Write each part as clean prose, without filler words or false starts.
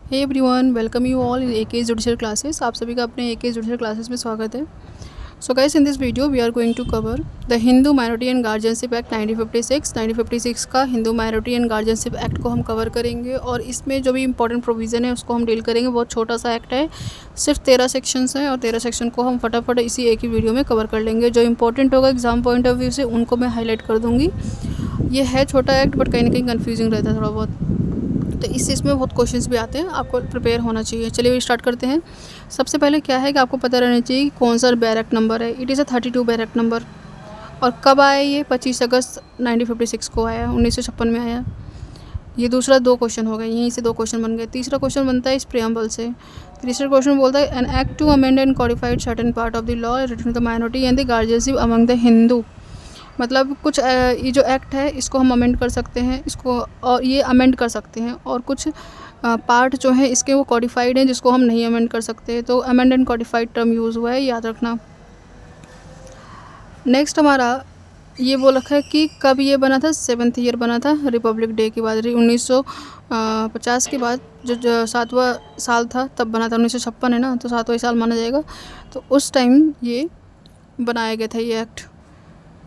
Hey everyone, welcome you all in AK judicial classes. आप सभी का अपने एके जुडिशियल क्लासेस में स्वागत है। So guys, in this video we are going to cover the Hindu minority and guardianship act 1956 का Hindu minority and guardianship act को हम कवर करेंगे और इसमें जो भी इंपॉर्टेंट प्रोविज़न है उसको हम डील करेंगे। बहुत छोटा सा एक्ट है, सिर्फ 13 सेक्शंस हैं और 13 सेक्शन को हम फटाफट इसी एक ही वीडियो में कवर कर लेंगे। जो इंपॉर्टेंट होगा एग्जाम पॉइंट ऑफ व्यू से उनको मैं हाईलाइट कर दूँगी। ये है छोटा एक्ट बट कहीं ना कहीं कन्फ्यूजिंग रहता है थोड़ा बहुत, तो इसमें बहुत क्वेश्चंस भी आते हैं, आपको प्रिपेयर होना चाहिए। चलिए स्टार्ट करते हैं। सबसे पहले क्या है कि आपको पता रहना चाहिए कि कौन सा बैर एक्ट नंबर है। इट इज़ अ 32 बैर एक्ट नंबर। और कब आया ये? 25 अगस्त 1956 को आया, 1956 में आया। ये दूसरा 2 क्वेश्चन हो गए, यहीं से 2 क्वेश्चन बन गए। तीसरा क्वेश्चन बनता है इस प्रियम्बल से। तीसरा क्वेश्चन बोलता है an act to amend and codified certain part of the law related to the minority and the guardianship among the Hindu. मतलब कुछ ये जो एक्ट है इसको हम अमेंड कर सकते हैं, इसको और ये अमेंड कर सकते हैं, और कुछ पार्ट जो है इसके वो कॉडिफाइड हैं जिसको हम नहीं अमेंड कर सकते। तो अमेंड एंड कॉडिफाइड टर्म यूज़ हुआ है, याद रखना। नेक्स्ट हमारा ये बोल रखा है कि कब ये बना था। 7th ईयर बना था रिपब्लिक डे के बाद, 1950 के बाद जो 7वां साल था तब बना था। 1956 है ना, तो 7वां साल माना जाएगा। तो उस टाइम ये बनाया गया था ये एक्ट,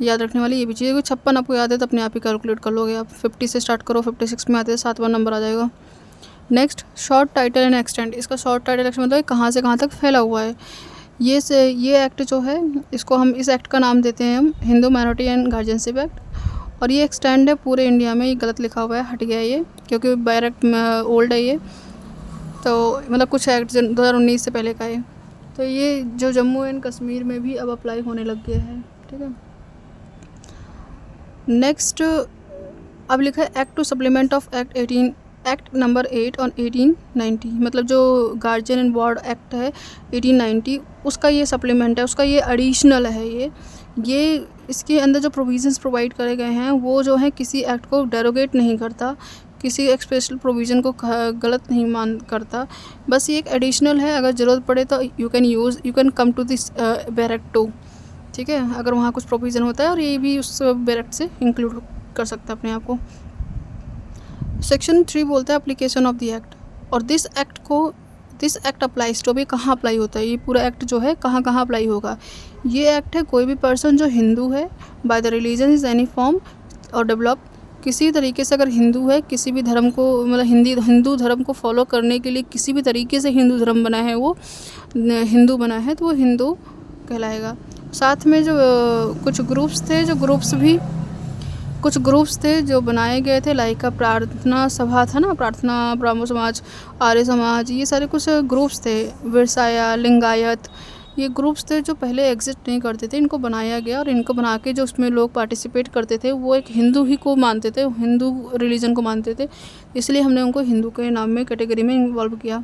याद रखने वाली ये भी चीज़। 56 आपको याद है तो अपने आप ही कैलकुलेट कर लोगे आप। 50 से स्टार्ट करो, 56 में आते हैं, 7वां नंबर आ जाएगा। Next, short title and extend. इसका शॉर्ट टाइटल एक्सटेंड मतलब कहाँ से कहाँ तक फैला हुआ है। ये एक्ट जो है इसको हम, इस एक्ट का नाम देते हैं हम Hindu minority and guardianship act. और ये एक्सटेंड है पूरे इंडिया में। ये गलत लिखा हुआ है, हट गया है ये, क्योंकि बैर एक्ट ओल्ड है ये, तो मतलब कुछ एक्ट 2019 से पहले का है। तो ये जो जम्मू एंड कश्मीर में भी अब अप्लाई होने लग गया है, ठीक है। नेक्स्ट अब लिखा है act to supplement of act number 8 on 1890। मतलब जो गार्जियन एंड वार्ड एक्ट है 1890, उसका ये सप्लीमेंट है, उसका ये एडिशनल है। ये इसके अंदर जो प्रोविज़न्स प्रोवाइड करे गए हैं वो जो है किसी एक्ट को डेरोगेट नहीं करता, किसी एक स्पेशल प्रोविज़न को गलत नहीं मान करता। बस ये एक एडिशनल है, अगर ज़रूरत पड़े तो you can come to this barrack too, ठीक है, अगर वहाँ कुछ प्रोविज़न होता है, और ये भी उस बैरक से इंक्लूड कर सकता है अपने आप को। सेक्शन 3 बोलता है एप्लीकेशन ऑफ द एक्ट। और दिस एक्ट अप्लाइज टू, अभी कहाँ अप्लाई होता है ये पूरा एक्ट जो है, कहाँ कहाँ अप्लाई होगा। ये एक्ट है कोई भी पर्सन जो हिंदू है, by the religion is any form और डेवलप, किसी तरीके से अगर हिंदू है, किसी भी धर्म को मतलब हिंदू धर्म को फॉलो करने के लिए किसी भी तरीके से हिंदू धर्म बना है, वो हिंदू बना है, तो वो हिंदू कहलाएगा। साथ में जो कुछ ग्रुप्स थे जो बनाए गए थे, लाइक का प्रार्थना सभा था ना, प्रार्थना ब्राह्मण समाज, आर्य समाज, ये सारे कुछ ग्रुप्स थे। विरसाया, लिंगायत, ये ग्रुप्स थे जो पहले एग्जिस्ट नहीं करते थे, इनको बनाया गया, और इनको बना के जो उसमें लोग पार्टिसिपेट करते थे वो एक हिंदू ही को मानते थे, हिंदू रिलीजन को मानते थे, इसलिए हमने उनको हिंदू के नाम में कैटेगरी में इन्वॉल्व किया।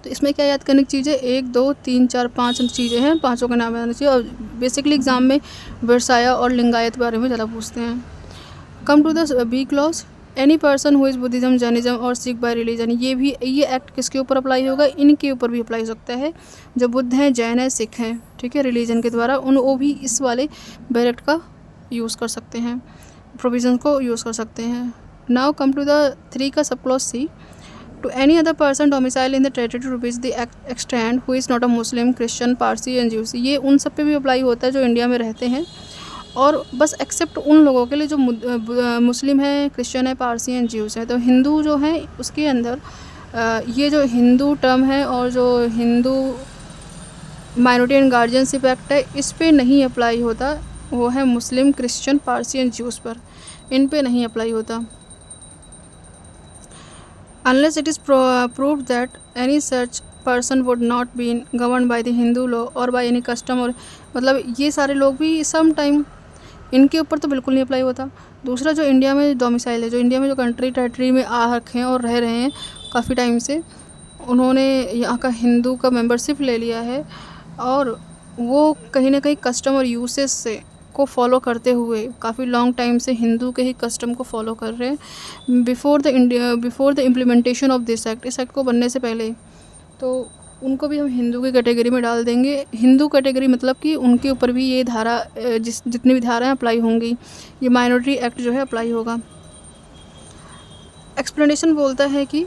तो इसमें क्या याद करने की चीज़ें, 1 2 3 4 5 चीज़ें हैं, पाँचों का नाम याद आना चाहिए। और बेसिकली एग्जाम में विरसाया और लिंगायत के बारे में ज़्यादा पूछते हैं। Come to the B clause, any person who is Buddhism, Jainism और सिख बाय रिलीजन। ये एक्ट किसके ऊपर अप्लाई होगा? इनके ऊपर भी अप्लाई हो सकता है, जो बुद्ध हैं, जैन है, सिख हैं, ठीक है, रिलीजन के द्वारा वो भी इस वाले बैर एक्ट का यूज़ कर सकते हैं, प्रोविज़न को यूज़ कर सकते हैं। नाउ कम टू द 3 का sub clause C, to any other person domicile in the territory to which the act extend who is not a Muslim, Christian, Parsi and Jews. ये उन सब पे भी अप्लाई होता है जो इंडिया में रहते हैं, और बस एक्सेप्ट उन लोगों के लिए जो मुस्लिम है, क्रिश्चियन है, पारसी एंड ज्यूस है। तो हिंदू जो है उसके अंदर ये जो हिंदू टर्म है और जो Hindu minority and guardianship act है, इस पे नहीं अप्लाई होता। वो है मुस्लिम, क्रिश्चियन, पारसी एंड ज्यूस पर, इन पे नहीं अप्लाई होता। Unless it is proved that any such person would not be governed by the Hindu law or by any custom, और मतलब ये सारे लोग भी सम टाइम इनके ऊपर तो बिल्कुल नहीं अप्लाई होता। दूसरा, जो इंडिया में डोमिसाइल है, जो इंडिया में जो टेरिटरी में आ रखे हैं और रह रहे हैं काफ़ी टाइम से, उन्होंने यहाँ का हिंदू का मेंबरशिप ले लिया है, और वो कहीं ना कहीं कस्टम और यूसेस से को फॉलो करते हुए काफ़ी लॉन्ग टाइम से हिंदू के ही कस्टम को फॉलो कर रहे हैं before the implementation of this act. इस एक्ट को बनने से पहले, तो उनको भी हम हिंदू की कैटेगरी में डाल देंगे। हिंदू कैटेगरी मतलब कि उनके ऊपर भी ये धारा, जितनी भी धाराएं अप्लाई होंगी, ये माइनॉरिटी एक्ट जो है अप्लाई होगा। एक्सप्लेनेशन बोलता है कि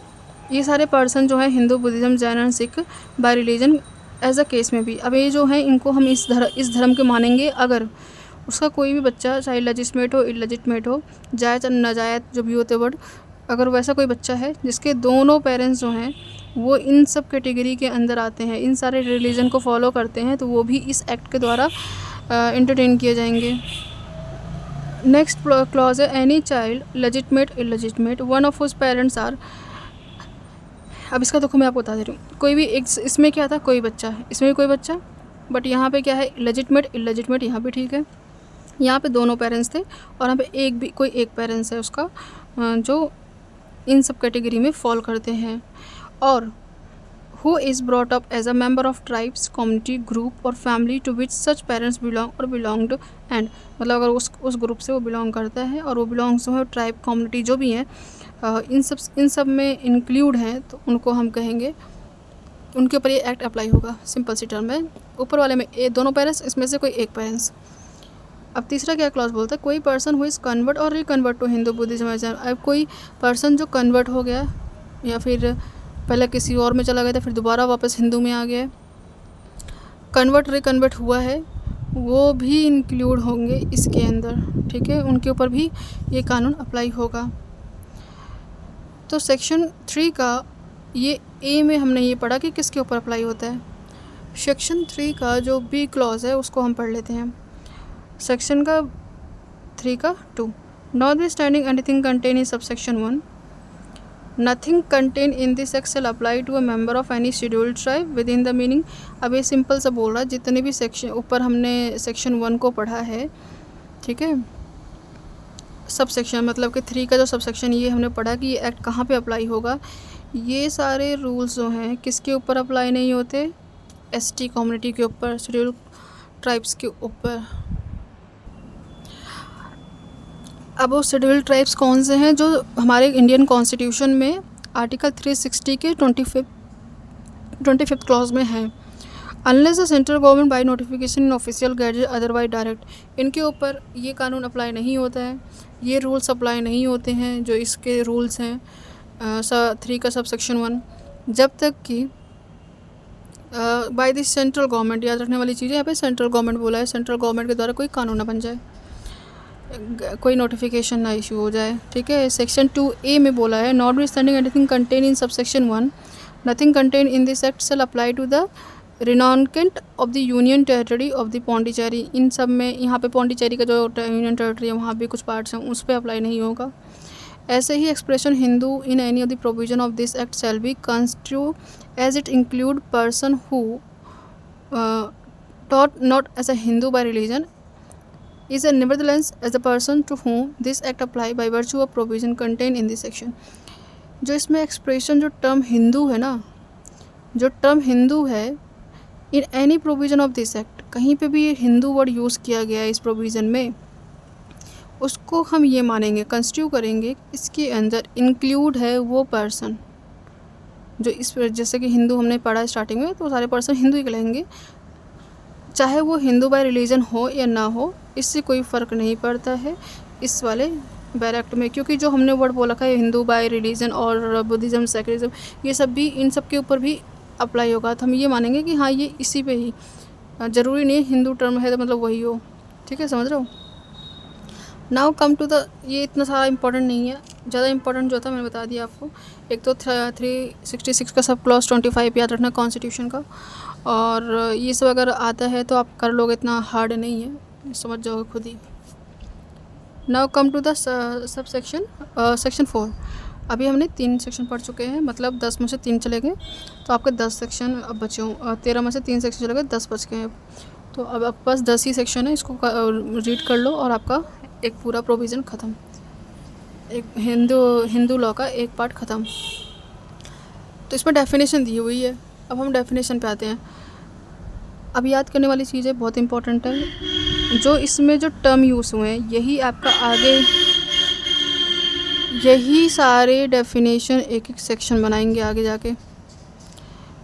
ये सारे पर्सन जो है Hindu, Buddhism, Jain and Sikh by religion as a case में भी। अब ये जो है इनको हम इस धर्म के मानेंगे अगर उसका कोई भी बच्चा, चाहे लेजिस्लेट हो, इलेजिटमेट हो, जायज़ नाजायज़ जो भी होते वर्ड, अगर वैसा कोई बच्चा है जिसके दोनों पेरेंट्स जो हैं वो इन सब कैटेगरी के अंदर आते हैं, इन सारे रिलीजन को फॉलो करते हैं, तो वो भी इस एक्ट के द्वारा एंटरटेन किए जाएंगे। नेक्स्ट क्लॉज है any child legitimate, illegitimate, one of whose parents are. अब इसका देखो मैं आपको बता दे रही हूँ, कोई भी एक, इसमें क्या था, कोई बच्चा है, इसमें भी कोई बच्चा, बट यहाँ पे क्या है, लेजिटमेट, इलेजिटमेट, यहाँ पे ठीक है, यहाँ पे दोनों पेरेंट्स थे और यहाँ पे एक भी कोई एक पेरेंट्स है उसका जो इन सब कैटेगरी में फॉल करते हैं। और who is brought up as a member of tribes, community, group or family to which such parents belong or belonged and, मतलब अगर उस ग्रुप से वो बिलोंग करता है और वो बिलोंग्स जो है ट्राइब, कम्युनिटी जो भी हैं इन सब में इंक्लूड हैं, तो उनको हम कहेंगे, उनके ऊपर ये एक्ट अप्लाई होगा। सिंपल सी टर्म है, ऊपर वाले में दोनों पेरेंट्स, इसमें से कोई एक पेरेंट्स। अब तीसरा क्या क्लॉज बोलता है, कोई पर्सन हु इज़ कन्वर्ट और reconvert to Hindu, Buddhism, Jain. अब कोई पर्सन जो कन्वर्ट हो गया या फिर पहले किसी और में चला गया था फिर दोबारा वापस हिंदू में आ गया है, कन्वर्ट रिकन्वर्ट हुआ है, वो भी इंक्लूड होंगे इसके अंदर, ठीक है, उनके ऊपर भी ये कानून अप्लाई होगा। तो सेक्शन 3 का ये ए में हमने ये पढ़ा कि किसके ऊपर अप्लाई होता है। सेक्शन 3 का जो बी क्लॉज है उसको हम पढ़ लेते हैं। सेक्शन का 3 का 2, notwithstanding anything contain in subsection 1, nothing contain in this act shall apply to a member of any scheduled tribe within the meaning. अब ये सिंपल सा बोल रहा है, जितने भी सेक्शन ऊपर हमने सेक्शन 1 को पढ़ा है, ठीक है, सब सेक्शन मतलब कि 3 का जो सब सेक्शन ये हमने पढ़ा कि ये एक्ट कहाँ पे अप्लाई होगा, ये सारे रूल्स जो हैं किसके ऊपर अप्लाई नहीं होते, एसटी कम्युनिटी के ऊपर, शेड्यूल्ड ट्राइब्स के ऊपर। अब वो शेड्यूल्ड ट्राइब्स कौन से हैं, जो हमारे इंडियन कॉन्स्टिट्यूशन में आर्टिकल 360 के 25th क्लॉज में है। Unless the central government by notification in official gazette otherwise direct, इनके ऊपर ये कानून अप्लाई नहीं होता है, ये रूल्स अप्लाई नहीं होते हैं जो इसके रूल्स हैं 3 का सब सेक्शन 1, जब तक कि बाय द सेंट्रल गवर्नमेंट, याद रखने वाली चीज़ है यहाँ पे सेंट्रल गवर्नमेंट बोला है, सेंट्रल गवर्नमेंट के द्वारा कोई कानून ना बन जाए, कोई नोटिफिकेशन ना इशू हो जाए, ठीक है। सेक्शन 2A में बोला है, notwithstanding anything contain in subsection 1, nothing contain in this act shall apply to the renoncant of the union territory of the Pondicherry. इन सब में यहाँ पे पौंडीचेरी का जो यूनियन टेरिटरी है वहाँ भी कुछ पार्ट्स हैं, उस पर अप्लाई नहीं होगा। ऐसे ही expression Hindu in any of the provision of this act shall be constitute as it include person who taught not as a Hindu by religion is a nevertheless as a person to whom this act apply by virtue of provision contained in this section। जो इसमें expression जो term Hindu है ना, जो term Hindu है in any provision of this act, कहीं पे भी हिंदू वर्ड यूज़ किया गया है इस प्रोविज़न में, उसको हम ये मानेंगे, कंस्टिट्यू करेंगे, इसके अंदर इंक्लूड है वो पर्सन जो इस, जैसे कि हिंदू हमने पढ़ा स्टार्टिंग में, तो सारे पर्सन हिंदू ही कहलाएंगे, चाहे वो हिंदू बाय रिलीजन हो या ना हो, इससे कोई फ़र्क नहीं पड़ता है इस वाले बैरेक्ट में, क्योंकि जो हमने वर्ड बोला है हिंदू बाय रिलीजन और बुद्धिज़्म, सेक्युलरिज्म, ये सब भी इन सब के ऊपर भी अप्लाई होगा, तो हम ये मानेंगे कि हाँ ये इसी पे ही, ज़रूरी नहीं हिंदू टर्म है तो मतलब वही हो, ठीक है, समझ रहे हो। नाउ कम टू द, ये इतना सारा इंपॉर्टेंट नहीं है, ज़्यादा इंपॉर्टेंट जो था मैंने बता दिया आपको। एक तो 366 का सब क्लॉज 25 याद रखना कॉन्स्टिट्यूशन का, और ये सब अगर आता है तो आप कर लोगे, इतना हार्ड नहीं है, समझ जाओगे खुद ही। Now come to the sub section, section 4। अभी हमने 3 सेक्शन पढ़ चुके हैं, मतलब 10 में से 3 चले गए, तो आपके 10 सेक्शन अब बचे हों, 13 में से 3 सेक्शन चले गए, 10 बच गए हैं। तो अब आपके पास 10 ही सेक्शन है, इसको रीड कर लो और आपका एक पूरा प्रोविज़न ख़त्म, एक हिंदू लॉ का एक पार्ट ख़त्म। तो इसमें डेफिनेशन दी हुई है, अब हम डेफिनेशन पे आते हैं। अब याद करने वाली चीज़ें बहुत इंपॉर्टेंट है, जो इसमें जो टर्म यूज़ हुए हैं यही आपका आगे, यही सारे डेफिनेशन एक एक सेक्शन बनाएंगे आगे जाके।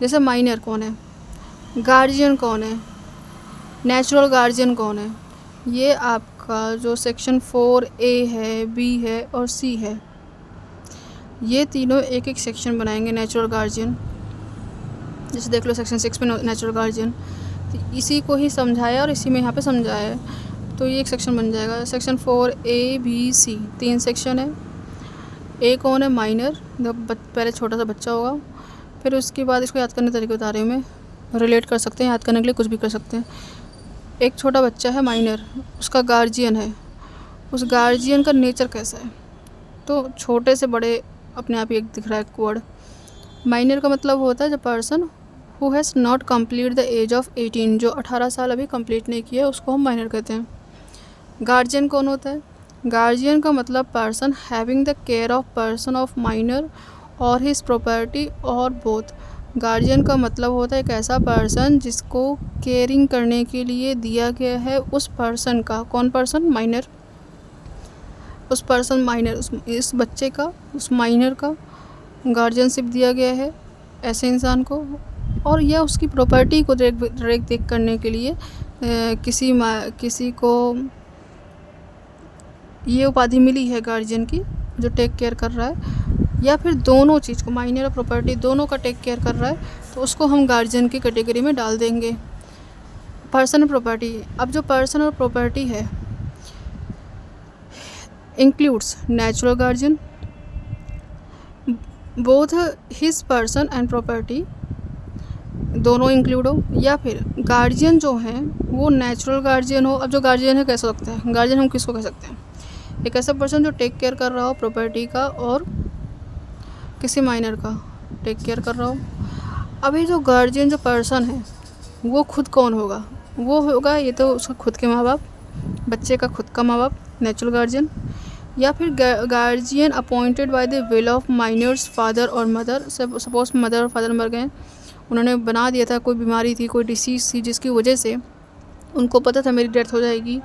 जैसे माइनर कौन है, गार्जियन कौन है, नेचुरल गार्जियन कौन है, ये आपका जो सेक्शन 4A है, B है और C है। ये तीनों एक एक सेक्शन बनाएंगे नेचुरल गार्जियन। जैसे देख लो सेक्शन 6 में नेचुरल गार्जियन, तो इसी को ही समझाया और इसी में यहाँ पे समझाया है, तो ये एक सेक्शन बन जाएगा। सेक्शन 4 ABC 3 सेक्शन है। ए कौन है? माइनर, जब पहले छोटा सा बच्चा होगा। फिर उसके बाद इसको याद करने के तरीके बता रही हूँ मैं, रिलेट कर सकते हैं, याद करने के लिए कुछ भी कर सकते हैं। एक छोटा बच्चा है माइनर, उसका गार्जियन है, उस गार्जियन का नेचर कैसा है? तो छोटे से बड़े अपने आप ही एक दिख रहा है वर्ड। माइनर का मतलब होता है the person who has not complete the age of 18, जो 18 साल अभी कंप्लीट नहीं किया उसको हम माइनर कहते हैं। गार्जियन कौन होता है? गार्जियन का मतलब person having the care of person of minor और हिज प्रॉपर्टी और बोथ। गार्जियन का मतलब होता है एक ऐसा पर्सन जिसको केयरिंग करने के लिए दिया गया है उस पर्सन का। कौन पर्सन? माइनर। उस पर्सन माइनर, इस बच्चे का, उस माइनर का गार्जियनशिप दिया गया है ऐसे इंसान को, और यह उसकी प्रॉपर्टी को देख करने के लिए किसी को ये उपाधि मिली है गार्जियन की, जो टेक केयर कर रहा है, या फिर दोनों चीज़ को, माइनर और प्रॉपर्टी दोनों का टेक केयर कर रहा है, तो उसको हम गार्जियन की कैटेगरी में डाल देंगे। पर्सन और प्रॉपर्टी, अब जो पर्सन और प्रॉपर्टी है includes natural guardian, both his person and property दोनों इंक्लूड हो, या फिर गार्जियन जो है वो नेचुरल गार्जियन हो। अब जो गार्जियन है कैसा लगता है? गार्जियन हम किसको कह सकते हैं? एक ऐसा पर्सन जो टेक केयर कर रहा हो प्रॉपर्टी का और किसी माइनर का टेक केयर कर रहा हो। अभी जो गार्जियन जो पर्सन है वो खुद कौन होगा? वो होगा ये तो उसका खुद के माँ बाप, बच्चे का खुद का माँ बाप, नेचुरल गार्जियन, या फिर guardian appointed by the will of minor's father और मदर। सपोज मदर और फादर मर गए, उन्होंने बना दिया था, कोई बीमारी थी, कोई डिसीज़ थी, जिसकी वजह से उनको पता था मेरी डेथ हो जाएगी,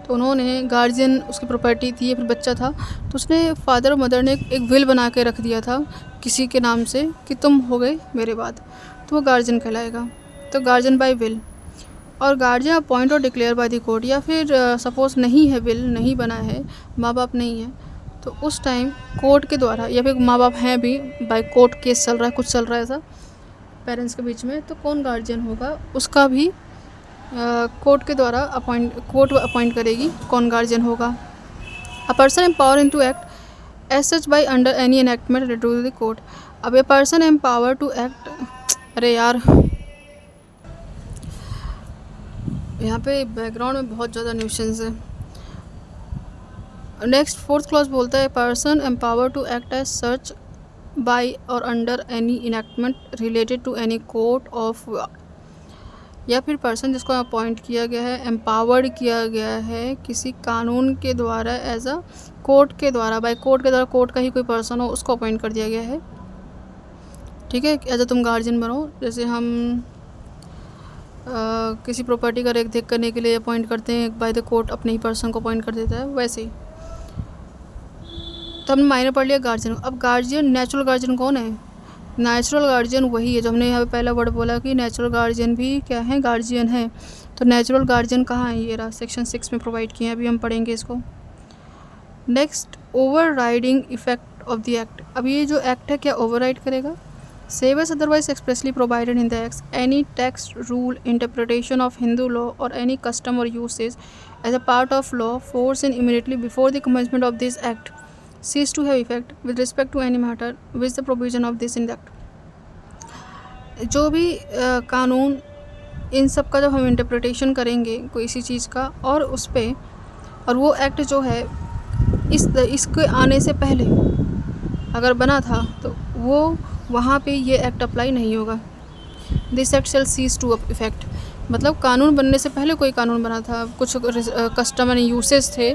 तो उन्होंने गार्जियन, उसकी प्रॉपर्टी थी या फिर बच्चा था, तो उसने फादर और मदर ने एक विल बना के रख दिया था किसी के नाम से कि तुम हो गए मेरे बाद, तो वो गार्जियन कहलाएगा। तो गार्जियन बाय विल। और गार्जियन अपॉइंट और डिक्लेयर बाय द कोर्ट, या फिर सपोज नहीं है, विल नहीं बना है, माँ बाप नहीं है, तो उस टाइम कोर्ट के द्वारा, या फिर माँ बाप हैं भी, बाय कोर्ट केस चल रहा है, कुछ चल रहा है ऐसा पेरेंट्स के बीच में, तो कौन गार्जियन होगा? उसका भी कोर्ट के द्वारा कोर्ट अपॉइंट करेगी कौन गार्जियन होगा। A person empower in to act as such by under any enactment related to the court. अब a person empower to act, अरे यार यहाँ पे बैकग्राउंड में बहुत ज़्यादा न्यूसेंस है। नेक्स्ट 4th क्लॉज बोलता है person empower to act as such by or under any enactment related to any court of, या फिर पर्सन जिसको अपॉइंट किया गया है, एम्पावर्ड किया गया है किसी कानून के द्वारा, एज अ कोर्ट के द्वारा, बाय कोर्ट के द्वारा, कोर्ट का ही कोई पर्सन हो उसको अपॉइंट कर दिया गया है। ठीक है, एज अ तुम गार्जियन बनो। जैसे हम किसी प्रॉपर्टी का रेख देख करने के लिए अपॉइंट करते हैं, बाय द कोर्ट अपने ही पर्सन को अपॉइंट कर देता है, वैसे ही। तो हमने मायने पढ़ लिया गार्जियन। अब गार्जियन, नेचुरल गार्जियन कौन है? नेचुरल गार्जियन वही है जो हमने यहाँ पे पहला वर्ड बोला कि नेचुरल गार्जियन भी क्या है? गार्जियन है। तो नेचुरल गार्जियन कहाँ है? ये रहा, सेक्शन 6 में प्रोवाइड किए हैं, अभी हम पढ़ेंगे इसको। Next, over riding effect of the act. अब ये जो एक्ट है क्या ओवर राइड करेगा? Save as otherwise expressly provided in the Acts, any text, rule, interpretation of Hindu law or any custom or usage as a part of law force in immediately before the commencement of this Act cease to have effect with respect to any matter which the provision of this in the Act. जो भी कानून, इन सब का जब हम interpretation करेंगे कोई इसी चीज़ का, और उस पर, और वो एक्ट जो है इसके आने से पहले अगर बना था तो वो वहाँ पे ये एक्ट अप्लाई नहीं होगा। This act shall cease to effect, मतलब कानून बनने से पहले कोई कानून बना था, कुछ कस्टम एंड यूसेज थे,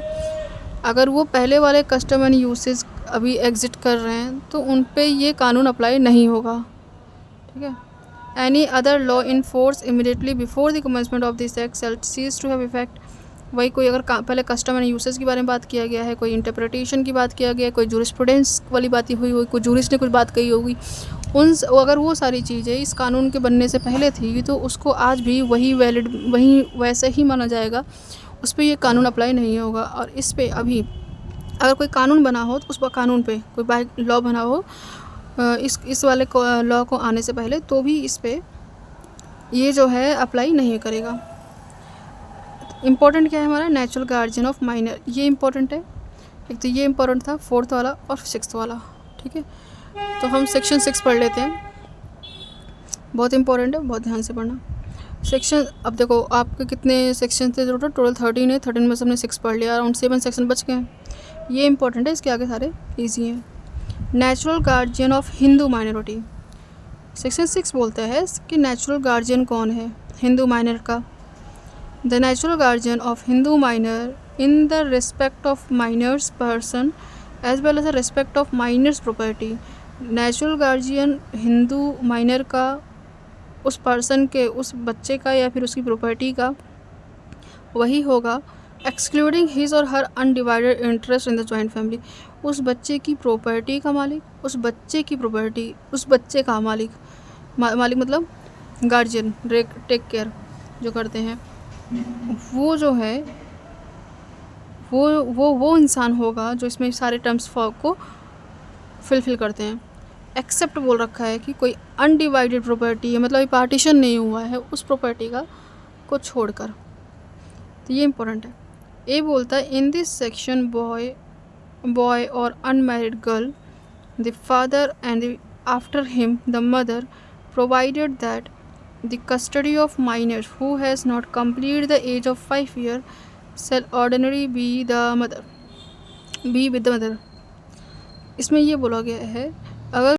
अगर वो पहले वाले कस्टम एंड यूसेज अभी एग्जिट कर रहे हैं तो उन पे ये कानून अप्लाई नहीं होगा। ठीक है, any other law in force immediately before the commencement of this act shall cease to have effect. वही कोई अगर पहले कस्टम एंड यूसेज के बारे में बात किया गया है, कोई इंटरप्रिटेशन की बात किया गया है, कोई जूरिस्प्रूडेंस वाली बात हुई कोई जूरिस्ट ने कुछ बात कही होगी, अगर वो सारी चीज़ें इस कानून के बनने से पहले थी तो उसको आज भी वही वैलिड, वही वैसे ही माना जाएगा, उस पर ये कानून अप्लाई नहीं होगा। और इस पर अभी अगर कोई कानून बना हो तो उस कानून पे कोई बाई लॉ बना हो इस वाले लॉ को आने से पहले, तो भी इस पे ये जो है अप्लाई नहीं करेगा। इम्पोर्टेंट क्या है हमारा, नेचुरल गार्जियन ऑफ माइनर, ये इम्पोर्टेंट है। एक तो ये इम्पोर्टेंट था, 4th वाला और 6th वाला, ठीक है। तो हम सेक्शन 6 पढ़ लेते हैं, बहुत इंपॉर्टेंट है, बहुत ध्यान से पढ़ना सेक्शन। अब देखो आपके कितने सेक्शन थे टोटल 13 है, 13 में से हमने 6 पढ़ लिया, अराउंड 7 सेक्शन बच गए हैं। ये इंपॉर्टेंट है, इसके आगे सारे ईजी हैं। Natural guardian of Hindu minority, section 6 बोलता है कि नेचुरल गार्जियन कौन है हिंदू माइनर का। The natural guardian of Hindu minor in the respect of minor's person as well as the respect of minor's property. Natural guardian Hindu minor का उस person के, उस बच्चे का या फिर उसकी प्रॉपर्टी का वही होगा, excluding his or her undivided interest in the joint family. उस बच्चे की प्रॉपर्टी का मालिक, उस बच्चे की प्रॉपर्टी, उस बच्चे का मालिक, मालिक मतलब गार्जियन, टेक केयर जो करते हैं, वो जो है वो इंसान होगा जो इसमें सारे टर्म्स को फिल करते हैं। एक्सेप्ट बोल रखा है कि कोई अनडिवाइडेड प्रॉपर्टी है, मतलब पार्टीशन नहीं हुआ है उस प्रॉपर्टी का को छोड़कर। तो ये इंपॉर्टेंट है। ए बोलता है इन दिस सेक्शन बॉय और unmarried girl, the father and after him the mother, provided that the custody of minor who has not complete the age of 5 years shall ordinarily be with the mother। इसमें ये बोला गया है अगर